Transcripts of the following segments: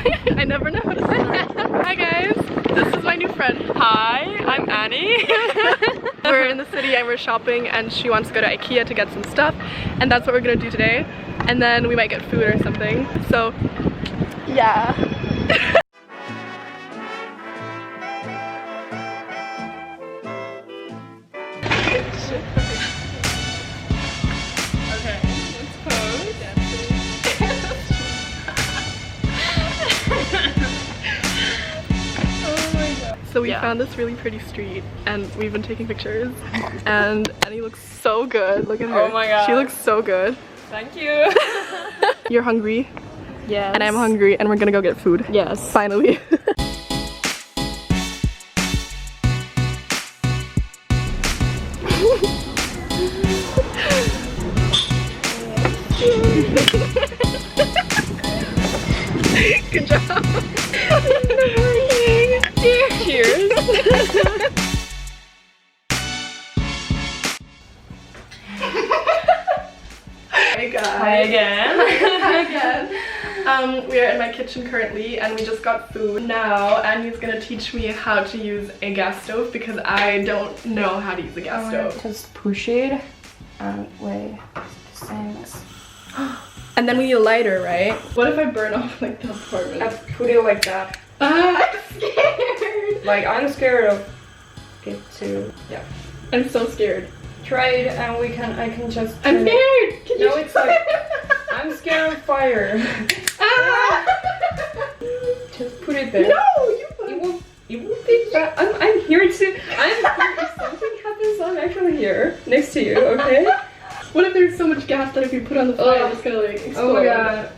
I never know how to say that. Hi guys, this is my new friend. Hi, I'm Annie. We're in the city and we're shopping and she wants to go to IKEA to get some stuff and that's what we're gonna do today. And then we might get food or something. So, yeah. Okay, let's pose. Oh my god. So we found this really pretty street and we've been taking pictures and Annie looks so good. Look at her. Oh my god. She looks so good. Thank you. You're hungry Yes. and I'm hungry and we're gonna go get food. Yes. Finally. Good job. Cheers. Hey guys. Hi again. Hi again. We are in my kitchen currently and we just got food. Now Annie's gonna teach me how to use a gas stove because I don't know how to use a gas stove. Just push it and wait. Thanks. And then we need a lighter, right? What if I burn off like the apartment? I put it like that. I'm scared. Like I'm scared of it too. Yeah. I'm so scared. Try it and I can just. I'm scared. Can No, you it's like I'm scared of fire. Ah! Just put it there. No, you. It won't be bad. I'm here to. If something happens, I'm actually here next to you. Okay. What if there's so much gas that if you put on the fire, it's gonna like explode? Oh my god.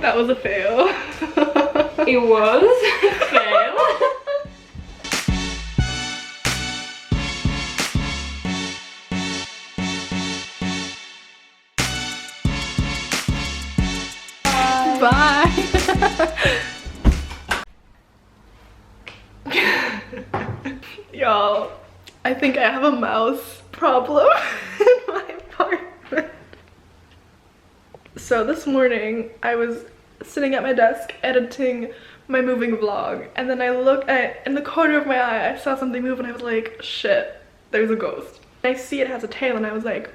That was a fail. It was a fail. Bye. Y'all, I think I have a mouse problem in my apartment. So this morning I was sitting at my desk editing my moving vlog and then I looked at in the corner of my eye I saw something move and I was like, shit, there's a ghost. And I see it has a tail and I was like,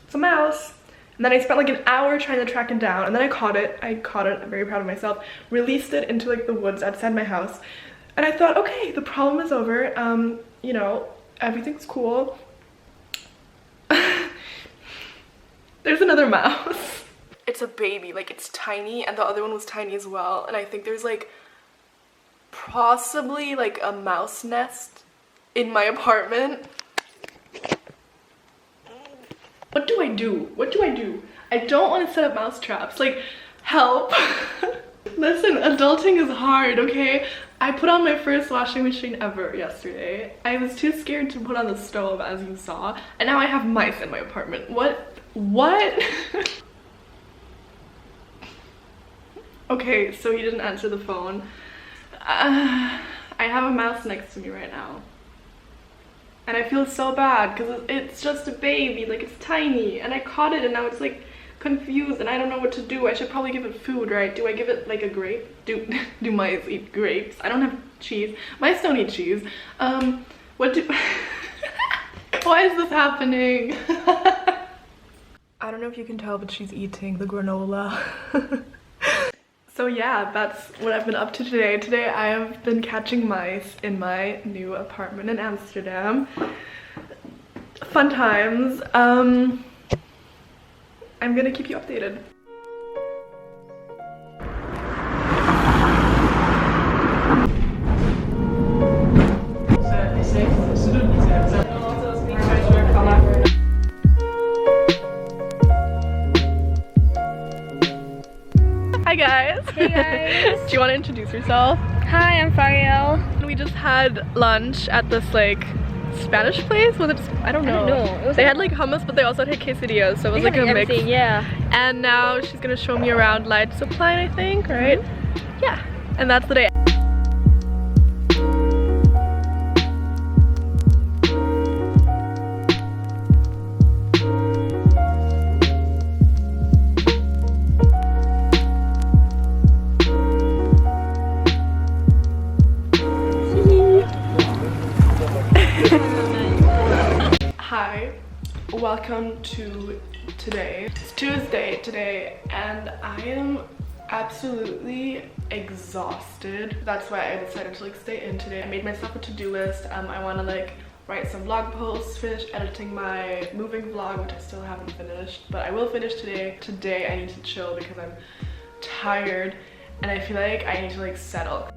it's a mouse. And then I spent like an hour trying to track it down and then I caught it, I'm very proud of myself, released it into like the woods outside my house. And I thought, okay, the problem is over, you know, everything's cool. There's another mouse. It's a baby, like it's tiny and the other one was tiny as well. And I think there's like possibly like a mouse nest in my apartment. What do I do? What do I do? I don't want to set up mouse traps. Like, help. Listen, adulting is hard, okay? I put on my first washing machine ever yesterday. I was too scared to put on the stove, as you saw. And now I have mice in my apartment. What? Okay, so he didn't answer the phone. I have a mouse next to me right now. And I feel so bad because it's just a baby, like it's tiny. And I caught it and now it's like confused and I don't know what to do. I should probably give it food, right? Do I give it like a grape? Do mice eat grapes? I don't have cheese. Mice don't eat cheese. What do... Why is this happening? I don't know if you can tell, but she's eating the granola. So yeah, that's what I've been up to today. Today I have been catching mice in my new apartment in Amsterdam. Fun times. I'm gonna keep you updated. Hi guys. Hey guys. Do you want to introduce yourself? Hi, I'm Fariel. We just had lunch at this like Spanish place. Was it? I don't know. It was they had like hummus, but they also had quesadillas, so it was like a mix. Yeah. And now she's gonna show me around Light Supply, I think, right? Yeah. And that's the day. welcome to today. It's Tuesday today and I am absolutely exhausted. That's why I decided to like stay in today. I made myself a to-do list. I want to like write some vlog posts, finish editing my moving vlog, which I still haven't finished, but I will finish today. Today I need to chill because I'm tired and I feel like I need to like settle.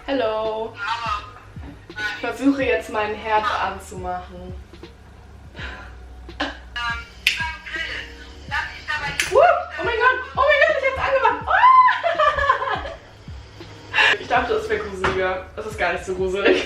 Hallo. Ich versuche jetzt mein Herz anzumachen. Oh mein Gott, ich hab's angemacht. Oh! Ich dachte, es wäre gruseliger. Das ist gar nicht so gruselig.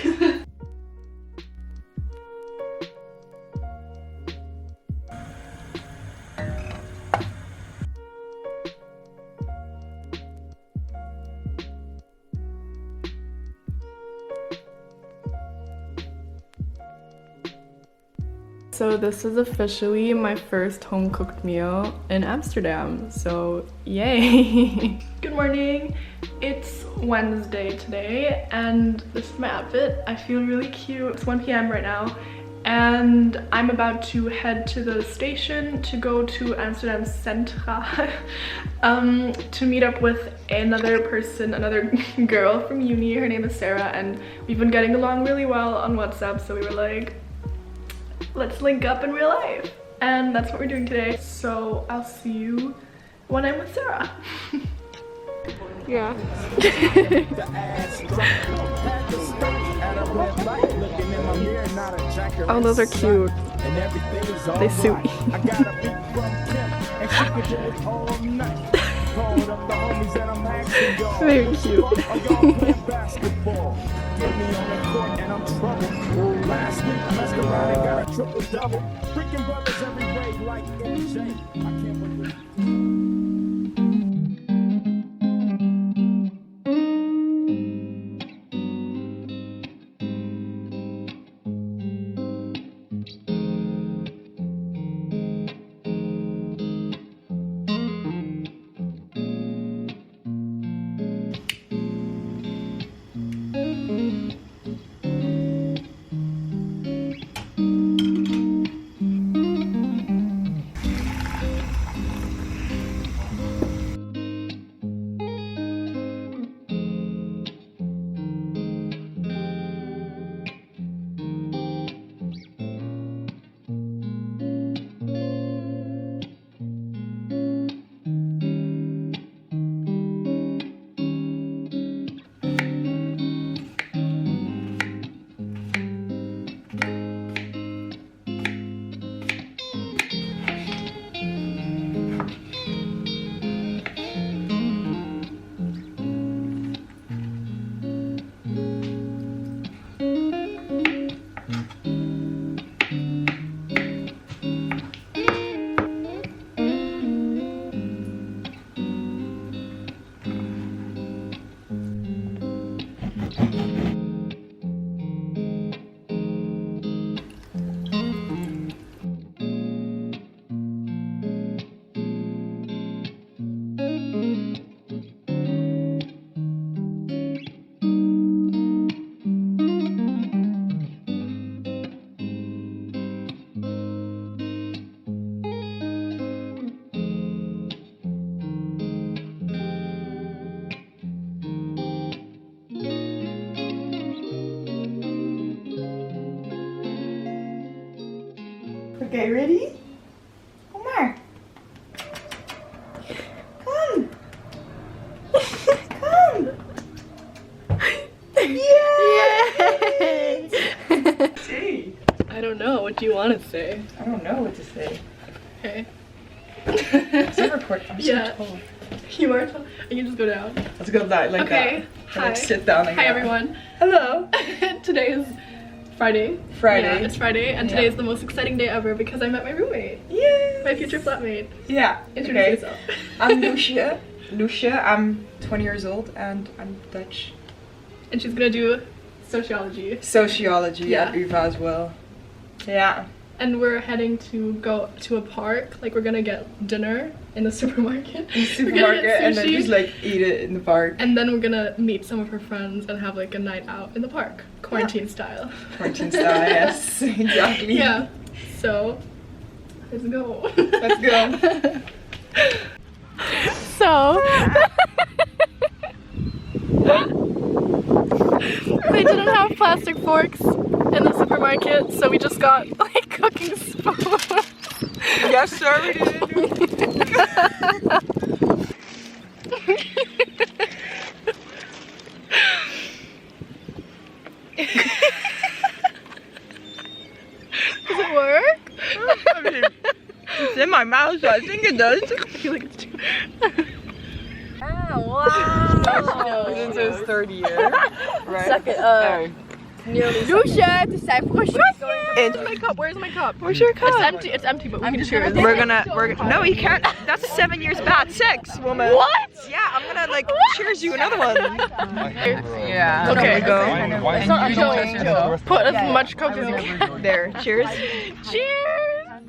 So this is officially my first home-cooked meal in Amsterdam, so yay! Good morning! It's Wednesday today and this is my outfit. I feel really cute. It's 1 p.m. right now and I'm about to head to the station to go to Amsterdam Central to meet up with another person, another girl from uni. Her name is Sarah and we've been getting along really well on WhatsApp, so we were like, let's link up in real life. And that's what we're doing today. So I'll see you when I'm with Sarah. Yeah. Oh, those are cute. They suit me. Very cute. Get me on the court and I'm trouble. Last week, messed around and got a triple double. Freaking brothers every way like MJ. I can't believe Okay, ready? Kom maar. Kom. Kom. don't know. What do you want to say? I don't know what to say. Okay. Is it recording? I'm Yeah. so tall. You are tall. You can just go down. Let's go like that. Okay. And, Hi. like, sit down like Hi that. everyone. Hello. Today is Friday. Friday. Yeah, it's Friday, and Yeah. today is the most exciting day ever because I met my roommate, Yay. my future flatmate. Yeah. Introduce Okay. yourself. I'm Lucia. Lucia. I'm 20 years old and I'm Dutch. And she's gonna do sociology. Sociology Yeah. at UvA as well. Yeah. And we're heading to go to a park. Like, we're gonna get dinner in the supermarket. Supermarket and then sushi. just like eat it in the park. And then we're gonna meet some of her friends and have like a night out in the park, quarantine style. Quarantine style, yes, exactly. Yeah. So, let's go. Let's go. So, they didn't have plastic forks in the supermarket, so we just got like cooking spoons. Yes, sir, we did. Does it work? I mean, it's in my mouth, so I think it does. I feel like it's too. This is his third year, right? Suck it up. Lucia, tu sais pourquoi je suis Where's my cup? Where's my cup? Where's your cup? It's empty. It's empty, but we can cheers. We're gonna, no, you can't. That's 7 years bad sex, woman. What? Yeah, I'm gonna like cheers you another one. Yeah. Okay, go. It's not usually Put as much coke as you can. There, cheers. Cheers!